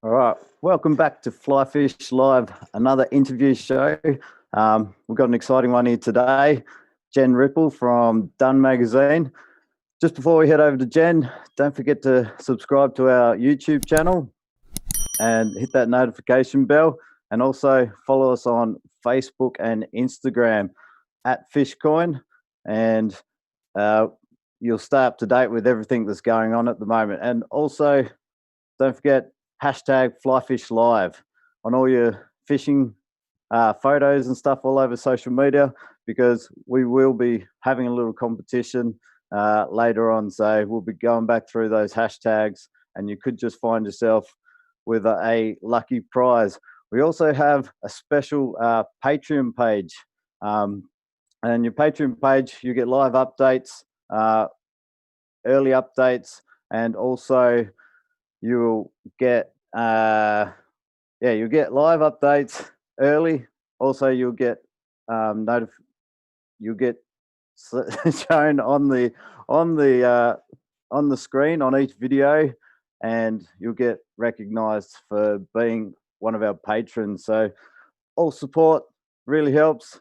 All right, welcome back to Fly Fish Live, another interview show. We've got an exciting one here today. Jen Ripple from Done Magazine. Just before we head over to Jen, don't forget to subscribe to our YouTube channel and hit that notification bell. And also follow us on Facebook and Instagram at Fishcoin. And you'll stay up to date with everything that's going on at the moment. And also, don't forget, hashtag FlyFishLive on all your fishing photos and stuff all over social media, because we will be having a little competition later on. So we'll be going back through those hashtags and you could just find yourself with a lucky prize. We also have a special Patreon page. And your Patreon page, you get live updates, early updates, and also you'll get you'll get live updates early. Also, you'll get you'll get shown on the screen on each video, and you'll get recognized for being one of our patrons. So all support really helps.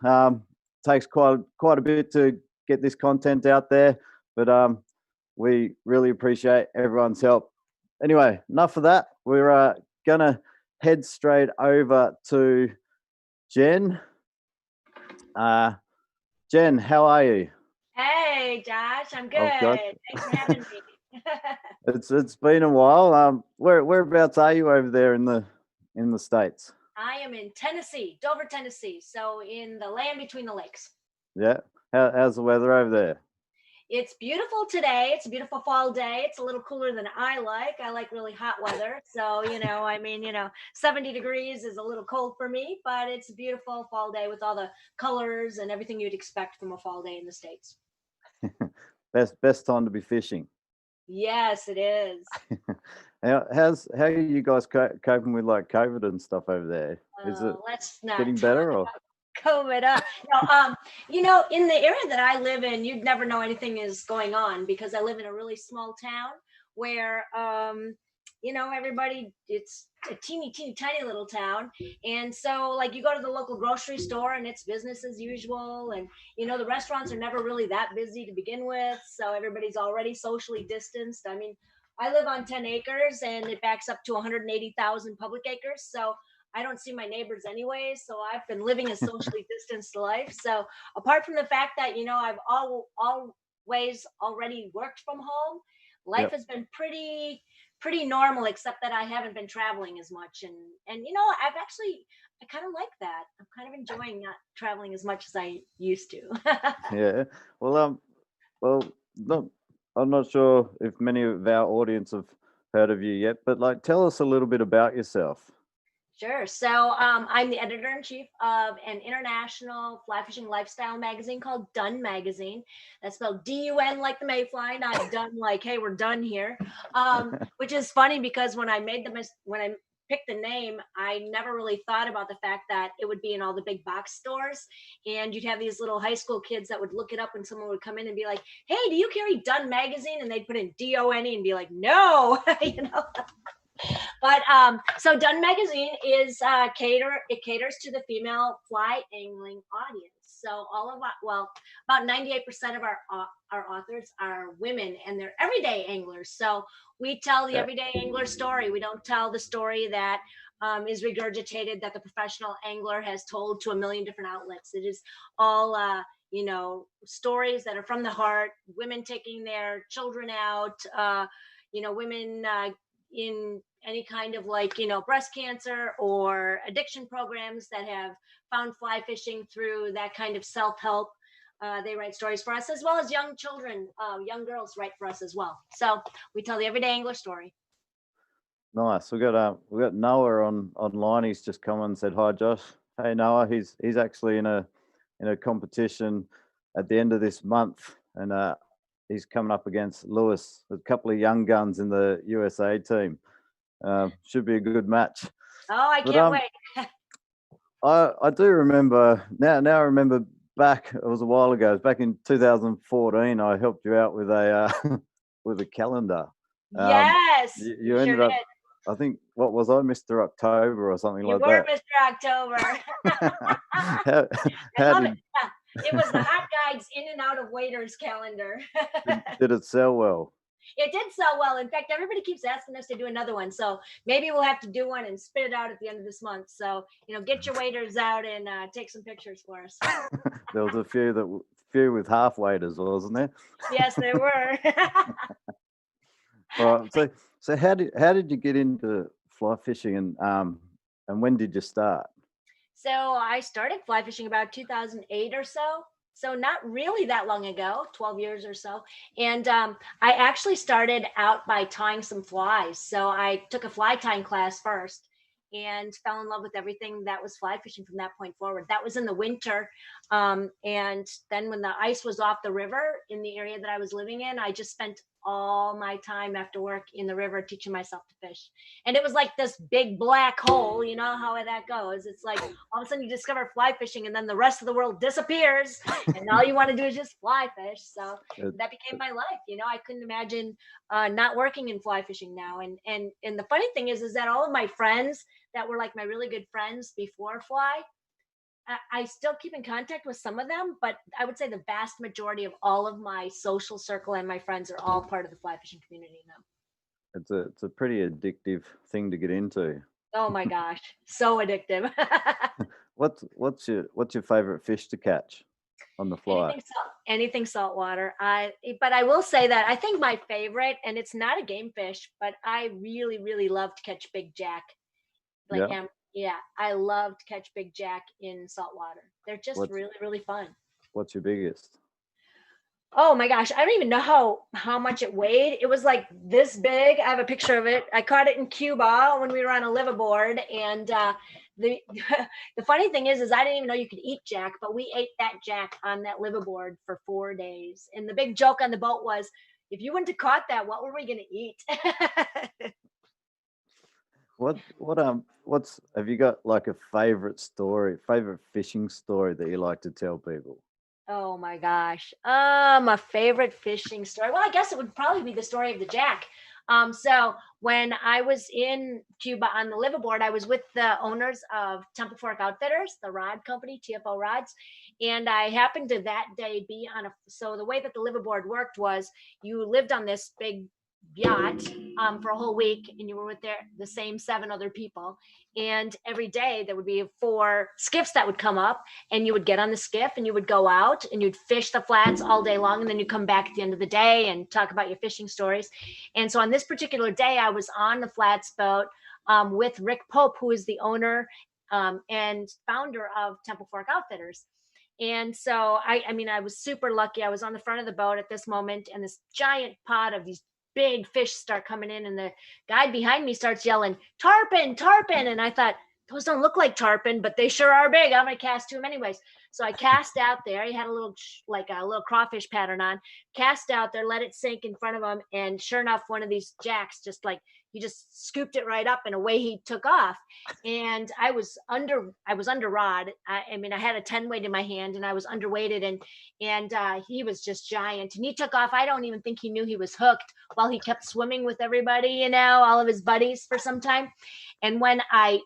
Takes quite a bit to get this content out there, but we really appreciate everyone's help. Anyway, enough of that. We're gonna head straight over to Jen. Jen, how are you? Hey, Josh, I'm good. Thanks for having me. It's been a while. Whereabouts are you over there in the States? I am in Tennessee, Dover, Tennessee. So in the land between the lakes. Yeah. How's the weather over there? It's beautiful today. It's a beautiful fall day. It's a little cooler than I like. I like really hot weather. So, 70 degrees is a little cold for me, but it's a beautiful fall day with all the colors and everything you'd expect from a fall day in the States. Best time to be fishing. Yes, it is. How are you guys coping with like COVID and stuff over there? Is it getting better or? COVID up. In the area that I live in, you'd never know anything is going on because I live in a really small town where, everybody, it's a teeny tiny little town. And so like you go to the local grocery store and it's business as usual. And, the restaurants are never really that busy to begin with. So everybody's already socially distanced. I mean, I live on 10 acres and it backs up to 180,000 public acres. So I don't see my neighbors anyway, so I've been living a socially distanced life. So apart from the fact that, I've always already worked from home, life has been pretty normal, except that I haven't been traveling as much. And I kind of like that. I'm kind of enjoying not traveling as much as I used to. Yeah. Well, I'm not sure if many of our audience have heard of you yet, but like, tell us a little bit about yourself. Sure. So I'm the editor-in-chief of an international fly fishing lifestyle magazine called Done Magazine. That's spelled D-U-N like the mayfly, not done like, hey, we're done here. Which is funny because when I picked the name, I never really thought about the fact that it would be in all the big box stores. And you'd have these little high school kids that would look it up and someone would come in and be like, hey, do you carry Done Magazine? And they'd put in D-O-N-E and be like, no, But so Done Magazine is caters to the female fly angling audience. So about 98% of our authors are women and they're everyday anglers. So we tell the everyday angler story. We don't tell the story that is regurgitated that the professional angler has told to a million different outlets. It is all stories that are from the heart, women taking their children out, women in any kind of breast cancer or addiction programs that have found fly fishing through that kind of self-help. They write stories for us, as well as young children, young girls write for us as well. So we tell the everyday angler story. Nice. We got Noah online. He's just come and said hi, Josh. Hey Noah, he's actually in a competition at the end of this month, and he's coming up against Lewis, a couple of young guns in the USA team. Should be a good match. Oh, I can't wait. I do remember now. I remember back. It was a while ago. It was back in 2014. I helped you out with a with a calendar. Yes, you ended up I think, what was I, Mr. October or something You like were that? Mr. October. how, I how love did it. Yeah. It was the hot guides in and out of waiters calendar. did it sell well? It did sell well. In fact, everybody keeps asking us to do another one. So maybe we'll have to do one and spit it out at the end of this month. So, get your waiters out and take some pictures for us. There was a few with half waiters, wasn't there? Yes, there were. All right. So how did you get into fly fishing, and when did you start? So I started fly fishing about 2008 or so. So not really that long ago, 12 years or so. And I actually started out by tying some flies. So I took a fly tying class first and fell in love with everything that was fly fishing from that point forward. That was in the winter. And then when the ice was off the river in the area that I was living in, I just spent all my time after work in the river teaching myself to fish. And it was like this big black hole, you know how that goes. It's like all of a sudden you discover fly fishing and then the rest of the world disappears and all you want to do is just fly fish. So It- that became my life. I couldn't imagine not working in fly fishing now. And the funny thing is that all of my friends that were like my really good friends before fly, I still keep in contact with some of them, but I would say the vast majority of all of my social circle and my friends are all part of the fly fishing community now. it's a pretty addictive thing to get into. Oh my gosh, so addictive. What's your favorite fish to catch on the fly? Anything saltwater. But I will say that I think my favorite, and it's not a game fish, but I really, really love to catch big jack. Like, Yeah. yeah, I love to catch big jack in saltwater. They're just What's really, really fun. what's your biggest? Oh my gosh, I don't even know how much it weighed. It was like this big. I have a picture of it. I caught it in Cuba when we were on a liveaboard, and the the funny thing is I didn't even know you could eat jack, but we ate that jack on that liveaboard for 4 days. And the big joke on the boat was, if you wouldn't have caught that, what were we going to eat? What's have you got like a favorite fishing story that you like to tell people? Oh my gosh. My favorite fishing story. Well, I guess it would probably be the story of the jack. So when I was in Cuba on the liveaboard, I was with the owners of Temple Fork Outfitters, the rod company, TFO Rods. And I happened to that day be so the way that the liveaboard worked was you lived on this big yacht for a whole week and you were with the same 7 other people. And every day there would be 4 skiffs that would come up and you would get on the skiff and you would go out and you'd fish the flats all day long. And then you come back at the end of the day and talk about your fishing stories. And so on this particular day, I was on the flats boat with Rick Pope, who is the owner and founder of Temple Fork Outfitters. And so I was super lucky. I was on the front of the boat at this moment, and this giant pod of these big fish start coming in, and the guy behind me starts yelling, "Tarpon, tarpon!" And I thought, those don't look like tarpon, but they sure are big. I'm gonna cast to him anyways. So I cast out there. He had a little crawfish pattern on. Cast out there, let it sink in front of him, and sure enough, one of these jacks he just scooped it right up, and away he took off. And I was under rod. I had a 10 weight in my hand, and I was underweighted, and he was just giant. And he took off. I don't even think he knew he was hooked while he kept swimming with everybody, all of his buddies for some time. And when I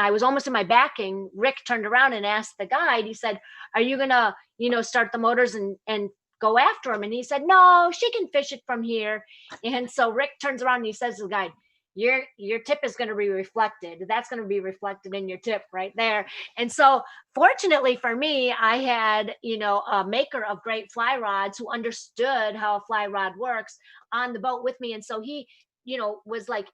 was almost in my backing, Rick turned around and asked the guide, he said, "Are you gonna, start the motors and go after him?" And he said, "No, she can fish it from here." And so Rick turns around and he says to the guide, your tip is going to be reflected. That's going to be reflected in your tip right there. And so fortunately for me, I had, a maker of great fly rods who understood how a fly rod works on the boat with me. And so he, was like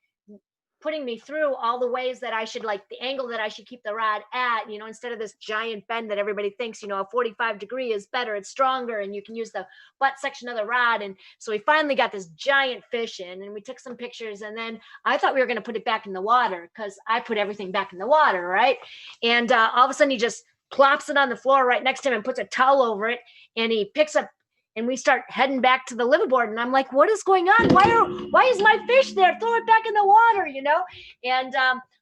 putting me through all the ways that I should, like the angle that I should keep the rod at, instead of this giant bend that everybody thinks, a 45-degree is better, it's stronger, and you can use the butt section of the rod. And so we finally got this giant fish in, and we took some pictures, and then I thought we were going to put it back in the water because I put everything back in the water, right? And all of a sudden he just plops it on the floor right next to him and puts a towel over it, and he picks up, and we start heading back to the liveaboard. And I'm like, what is going on? Why is my fish there? Throw it back in the water, And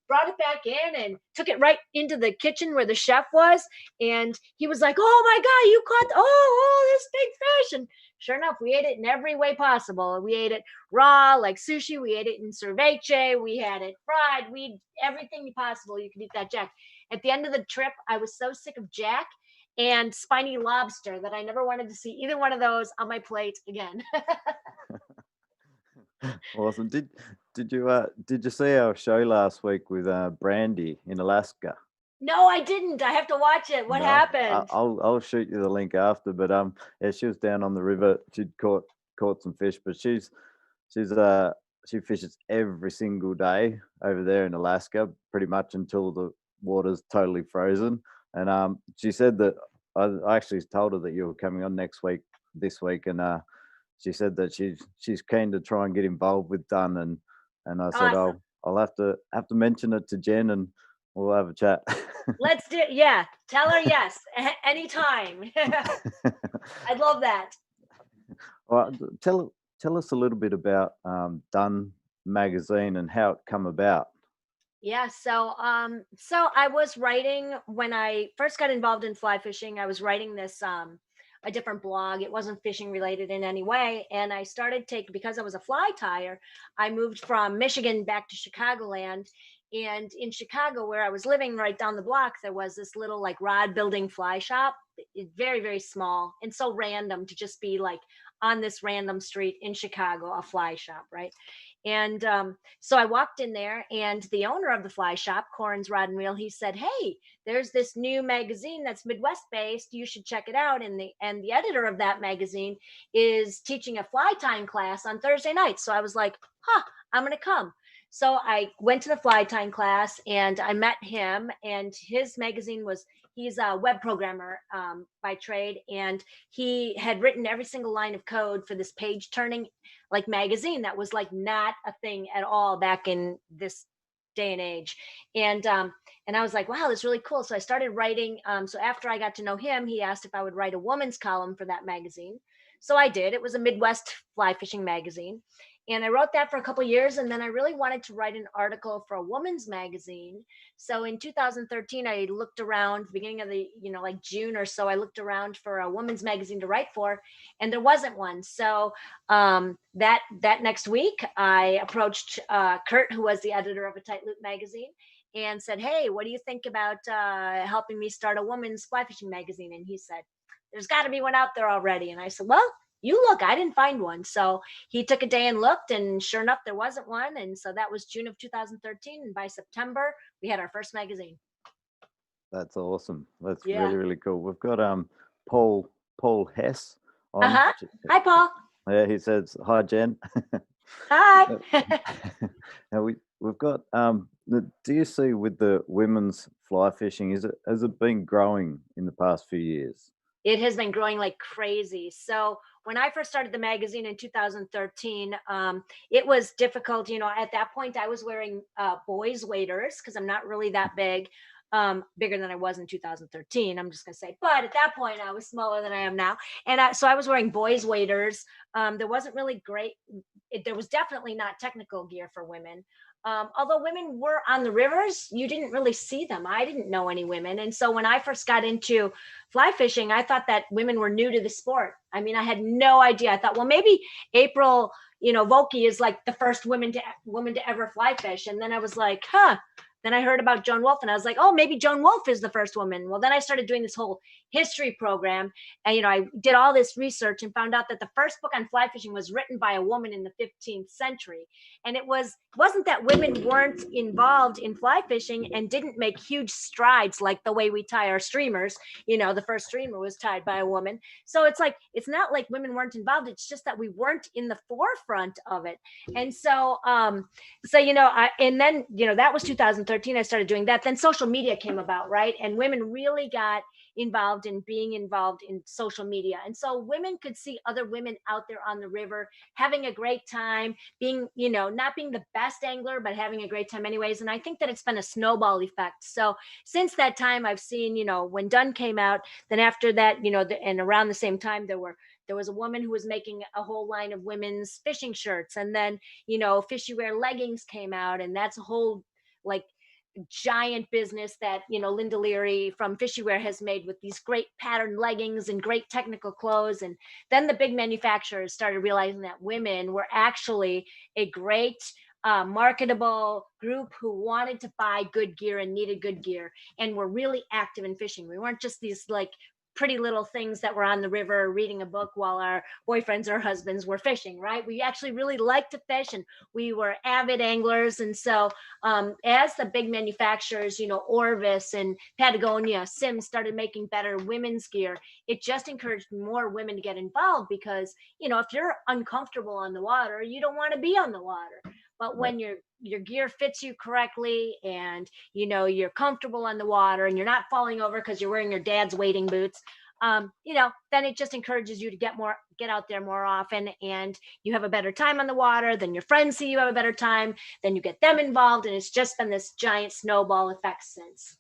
brought it back in and took it right into the kitchen where the chef was. And he was like, "Oh my God, you caught, this big fish." And sure enough, we ate it in every way possible. We ate it raw, like sushi. We ate it in ceviche. We had it fried. We everything possible you could eat that jack. At the end of the trip, I was so sick of jack and spiny lobster that I never wanted to see either one of those on my plate again. Awesome. Did you see our show last week with Brandy in Alaska? No, I didn't. I have to watch it. What No, happened? I'll shoot you the link after. But yeah, she was down on the river. She'd caught some fish, but she's she fishes every single day over there in Alaska, pretty much until the water's totally frozen. And she said that I actually told her that you were coming on this week, and she said that she's keen to try and get involved with Dun, and I said, Awesome. oh, I'll have to mention it to Jen, and we'll have a chat. Let's do yeah. Tell her yes. Anytime. I'd love that. Well, tell us a little bit about Dun magazine and how it come about. Yeah, so I was writing when I first got involved in fly fishing. I was writing this a different blog. It wasn't fishing related in any way, and I started taking because I was a fly tyer. I moved from Michigan back to Chicagoland, and in Chicago, where I was living, right down the block, there was this little like rod building fly shop. Very very small and so random to just be like on this random street in Chicago, a fly shop, right? And so I walked in there, and the owner of the fly shop, Corin's Rod and Reel, he said, "Hey, there's this new magazine that's Midwest based. You should check it out." And the editor of that magazine is teaching a fly tying class on Thursday nights. So I was like, "Huh, I'm gonna come." So I went to the fly tying class, and I met him. And his magazine was he's a web programmer by trade, and he had written every single line of code for this page turning like magazine that was like not a thing at all back in this day and age. And I was like, wow, that's really cool. So I started writing. So after I got to know him, he asked if I would write a woman's column for that magazine. So I did. It was a Midwest fly fishing magazine, and I wrote that for a couple years, and then I really wanted to write an article for a woman's magazine. So in 2013, I looked around, beginning of the, like June or so, I looked around for a woman's magazine to write for, and there wasn't one. So that next week, I approached Kurt, who was the editor of A Tight Loop magazine, and said, "Hey, what do you think about helping me start a woman's fly fishing magazine?" And he said, "There's got to be one out there already." And I said, "Well, you look, I didn't find one." So he took a day and looked, and sure enough, there wasn't one. And so that was June of 2013. And by September, we had our first magazine. That's awesome. That's Yeah. really, really cool. We've got Paul Hess Uh on. huh. Hi, Paul. Yeah, he says hi, Jen. Hi. Now we've got do you see with the women's fly fishing, has it been growing in the past few years? It has been growing like crazy. So when I first started the magazine in 2013, it was difficult. At that point, I was wearing boys' waders because I'm not really that big, bigger than I was in 2013. I'm just going to say. But at that point, I was smaller than I am now. And so I was wearing boys' waders. There wasn't really great, there was definitely not technical gear for women. Although women were on the rivers, you didn't really see them. I didn't know any women. And so when I first got into fly fishing, I thought that women were new to the sport. I mean, I had no idea. I thought, well, maybe April, Volke is like the first woman to ever fly fish. And then I was like, huh. Then I heard about Joan Wolfe, and I was like, oh, maybe Joan Wolfe is the first woman. Well, then I started doing this whole history program, and I did all this research and found out that the first book on fly fishing was written by a woman in the 15th century. And wasn't that women weren't involved in fly fishing and didn't make huge strides like the way we tie our streamers. The first streamer was tied by a woman. So it's not like women weren't involved. It's just that we weren't in the forefront of it. And so and then that was 2013. I started doing that. Then social media came about, right? And women really got involved in being involved in social media. And so women could see other women out there on the river having a great time, being, not being the best angler, but having a great time anyways. And I think that it's been a snowball effect. So since that time, I've seen, when Dun came out, then after that, and around the same time, there was a woman who was making a whole line of women's fishing shirts. And then, Fishy Wear leggings came out, and that's a whole like giant business that, Linda Leary from Fishywear has made with these great patterned leggings and great technical clothes. And then the big manufacturers started realizing that women were actually a great marketable group who wanted to buy good gear and needed good gear and were really active in fishing. We weren't just these like pretty little things that were on the river reading a book while our boyfriends or husbands were fishing, right? We actually really liked to fish, and we were avid anglers. And so as the big manufacturers, Orvis and Patagonia, Sims started making better women's gear, it just encouraged more women to get involved because, if you're uncomfortable on the water, you don't want to be on the water. But when your gear fits you correctly and you're comfortable on the water and you're not falling over because you're wearing your dad's wading boots, then it just encourages you to get out there more often, and you have a better time on the water. Then your friends see you have a better time, then you get them involved, and it's just been this giant snowball effect since.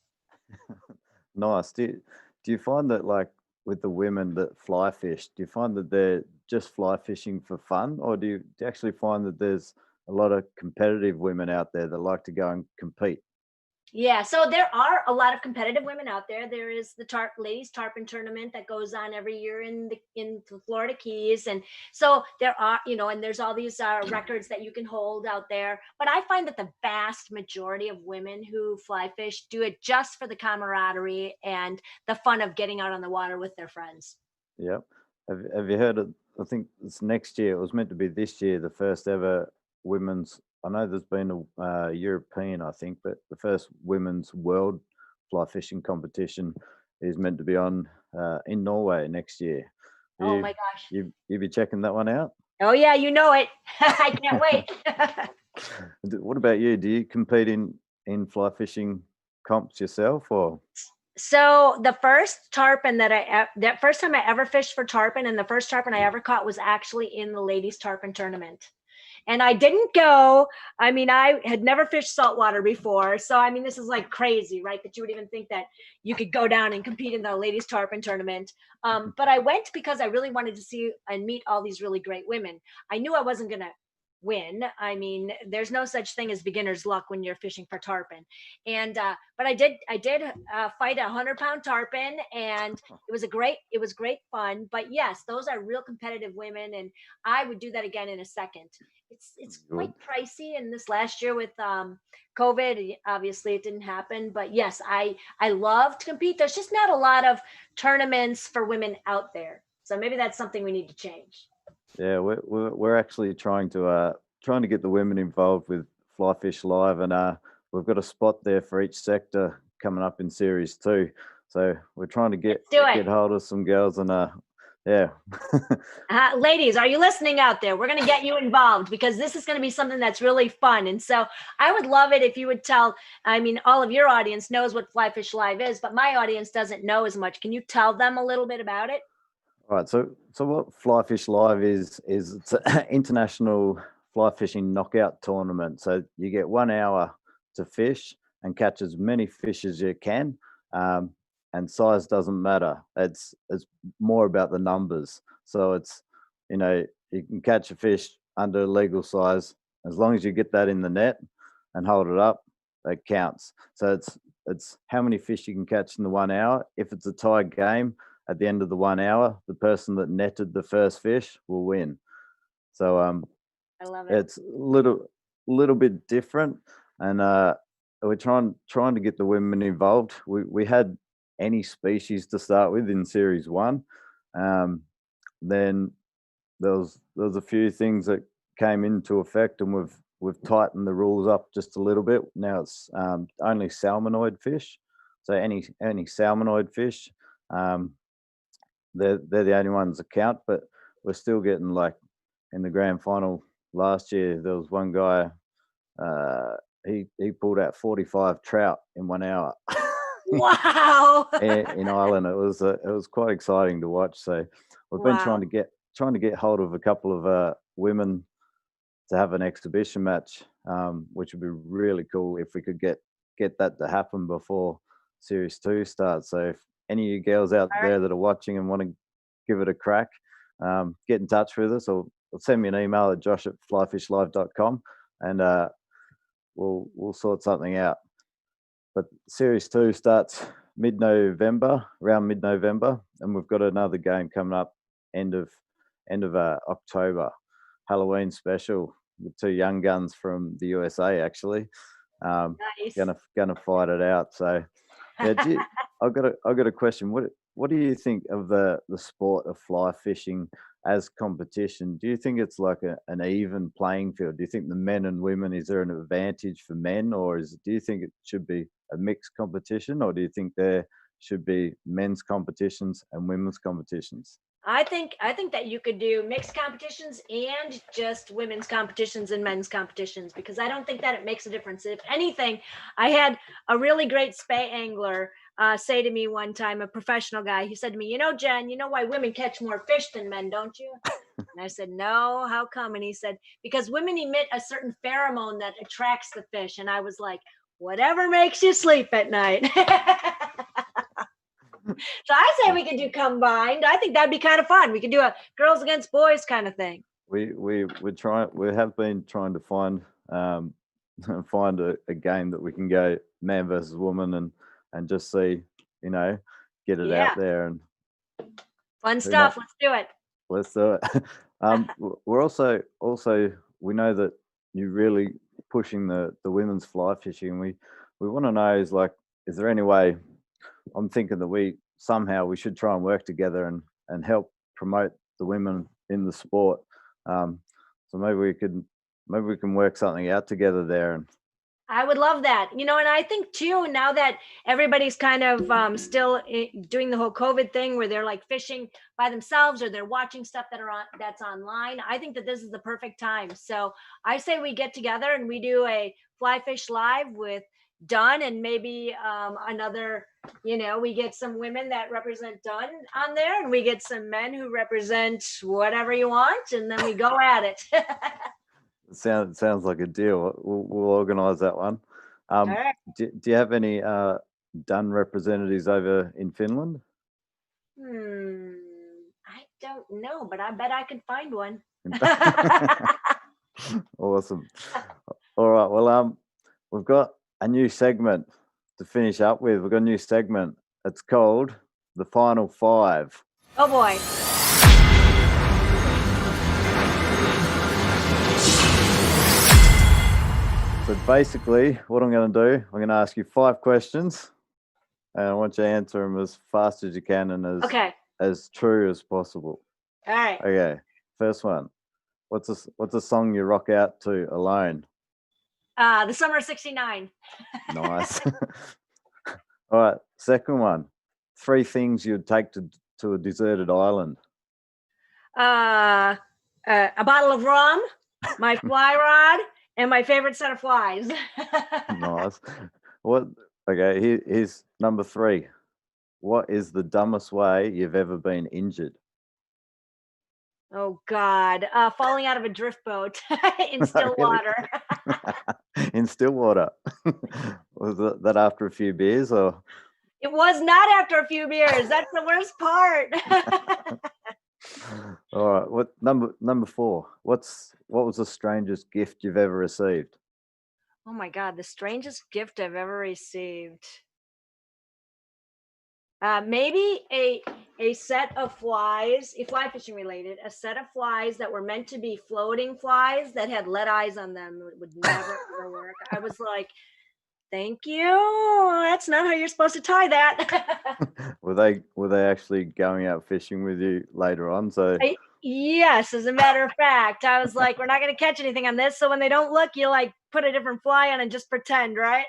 Nice. Do you find that, like, with the women that fly fish, do you find that they're just fly fishing for fun, or do you actually find that there's a lot of competitive women out there that like to go and compete? Yeah, so there are a lot of competitive women out there. There is the ladies tarpon tournament that goes on every year in the Florida Keys, and so there are, and there's all these records that you can hold out there. But I find that the vast majority of women who fly fish do it just for the camaraderie and the fun of getting out on the water with their friends. Yep. Have you heard of? I think it's next year. It was meant to be this year, the first ever women's. I know there's been a European, I think, but the first women's world fly fishing competition is meant to be on in Norway next year. Oh You my gosh. you be checking that one out? Oh yeah, you know it. I can't wait. What about you? Do you compete in fly fishing comps yourself, or? So the first tarpon that first time I ever fished for tarpon, and the first tarpon I ever caught was actually in the ladies tarpon tournament. And I didn't go. I mean, I had never fished saltwater before. So, I mean, this is like crazy, right? That you would even think that you could go down and compete in the ladies tarpon tournament. But I went because I really wanted to see and meet all these really great women. I knew I wasn't going to win. I mean, there's no such thing as beginner's luck when you're fishing for tarpon. And but I did fight 100-pound tarpon, and it was great fun. But yes, those are real competitive women, and I would do that again in a second. It's quite Good. pricey, and this last year with COVID, obviously it didn't happen. But yes, I love to compete. There's just not a lot of tournaments for women out there, so maybe that's something we need to change. Yeah, we're actually trying to get the women involved with Fly Fish Live, and we've got a spot there for each sector coming up in Series 2. So we're trying to Let's do get it. hold of some girls, and yeah. Ladies, are you listening out there? We're going to get you involved because this is going to be something that's really fun. And so I would love it if you would tell, I mean, all of your audience knows what Fly Fish Live is, but my audience doesn't know as much. Can you tell them a little bit about it? All right, so what Fly Fish Live is it's an international fly fishing knockout tournament. So you get 1 hour to fish and catch as many fish as you can, um, and size doesn't matter. It's more about the numbers. So it's, you can catch a fish under legal size as long as you get that in the net and hold it up. That counts. So it's how many fish you can catch in the 1 hour. If it's a tie game, at the end of the 1 hour, the person that netted the first fish will win. So I love it. it's a little bit different, and we're trying to get the women involved. We had any species to start with in Series 1. Then there was a few things that came into effect, and we've tightened the rules up just a little bit. Now it's only salmonoid fish. So any salmonoid fish. They're the only ones that count, but we're still getting, like, in the grand final last year, there was one guy, he pulled out 45 trout in 1 hour. Wow. In Ireland. It was quite exciting to watch. So we've been Wow. trying to get hold of a couple of women to have an exhibition match, which would be really cool if we could get that to happen before Series 2 starts. So if any of you girls out All right. there that are watching and want to give it a crack, get in touch with us, or send me an email at josh@flyfishlive.com, and we'll sort something out. But Series 2 starts around mid-November, and we've got another game coming up end of October, Halloween special with two young guns from the USA actually. Nice. Gonna fight it out. So yeah, I've got a question. What do you think of the sport of fly fishing as competition? Do you think it's like an even playing field? Do you think the men and women, is there an advantage for men, or do you think it should be a mixed competition, or do you think there should be men's competitions and women's competitions? I think that you could do mixed competitions and just women's competitions and men's competitions, because I don't think that it makes a difference. If anything, I had a really great spay angler say to me one time, a professional guy. He said to me, Jen, you know why women catch more fish than men, don't you? And I said, no, how come? And he said, because women emit a certain pheromone that attracts the fish. And I was like, whatever makes you sleep at night. So I say we could do combined. I think that'd be kind of fun. We could do a girls against boys kind of thing. We have been trying to find find a game that we can go man versus woman and just see, get it out there and fun stuff. Let's do it. Let's do it. We're also we know that you're really pushing the women's fly fishing. We want to know is there any way? I'm thinking that we should try and work together and help promote the women in the sport. So maybe we can work something out together there. And I would love that. And I think too, now that everybody's kind of still doing the whole COVID thing where they're like fishing by themselves or they're watching stuff that's online, I think that this is the perfect time. So I say we get together and we do a Fly Fish Live with Dunn and maybe another, we get some women that represent Dunn on there and we get some men who represent whatever you want, and then we go at it. Sounds like a deal. We'll organise that one. All right. Do you have any Dunn representatives over in Finland? I don't know, but I bet I can find one. Awesome. All right. Well, we've got a new segment to finish up with. We've got a new segment. It's called The Final Five. Oh boy. So basically, what I'm going to do, I'm going to ask you 5 questions, and I want you to answer them as fast as you can and as true as possible. All right. Okay. First one. What's a song you rock out to alone? The Summer of '69. Nice. All right. Second one. 3 things you'd take to a deserted island. A bottle of rum, my fly rod, and my favorite set of flies. Nice. Okay, here's number 3. What is the dumbest way you've ever been injured? Oh God, falling out of a drift boat in still water. In still water. Was that after a few beers or? It was not after a few beers. That's the worst part. All right. What number 4? What was the strangest gift you've ever received? Oh my God, the strangest gift I've ever received. Maybe a set of flies, fly fishing related, a set of flies that were meant to be floating flies that had lead eyes on them. It would never ever work. I was like, thank you. That's not how you're supposed to tie that. Were they actually going out fishing with you later on? So yes, as a matter of fact, I was like, we're not going to catch anything on this. So when they don't look, you like put a different fly on and just pretend, right?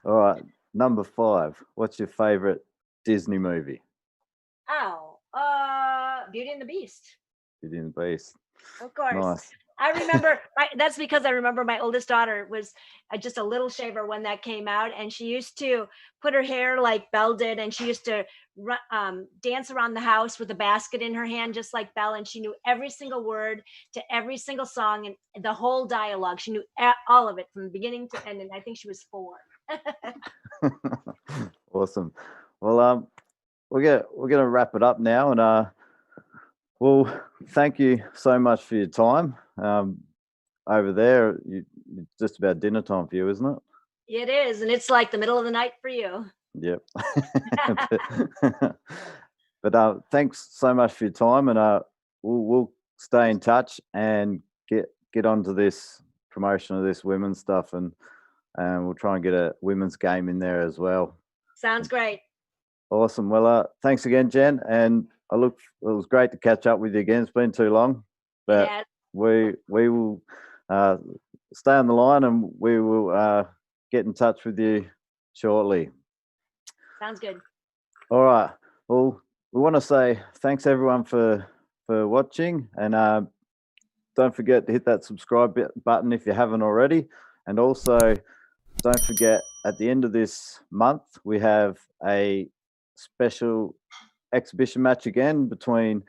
All right. Number 5. What's your favorite Disney movie? Oh, Beauty and the Beast. Beauty and the Beast. Of course. Nice. I remember, that's because I remember my oldest daughter was just a little shaver when that came out. And she used to put her hair like Belle did. And she used to dance around the house with a basket in her hand, just like Belle. And she knew every single word to every single song and the whole dialogue. She knew all of it from beginning to end. And I think she was 4. Awesome. Well, we're gonna wrap it up now, and well, thank you so much for your time. Over there, it's just about dinner time for you, isn't it? It is, and it's like the middle of the night for you. Yep. But thanks so much for your time, and we'll stay in touch and get onto this promotion of this women's stuff, and we'll try and get a women's game in there as well. Sounds great. Awesome. Well, thanks again, Jen, and it was great to catch up with you again. It's been too long, but Yeah, we will stay on the line, and we will get in touch with you shortly. sounds good. All right. Well, we want to say thanks everyone for watching, and don't forget to hit that subscribe button if you haven't already, and also don't forget at the end of this month we have a special exhibition match again between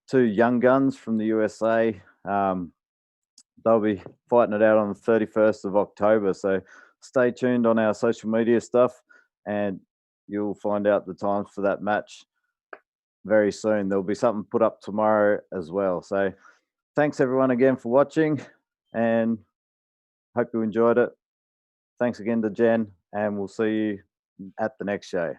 two young guns from the USA. They'll be fighting it out on the 31st of October, so stay tuned on our social media stuff, and you'll find out the times for that match very soon. There'll be something put up tomorrow as well. So thanks everyone again for watching, and hope you enjoyed it. Thanks again to Jen, and we'll see you at the next show.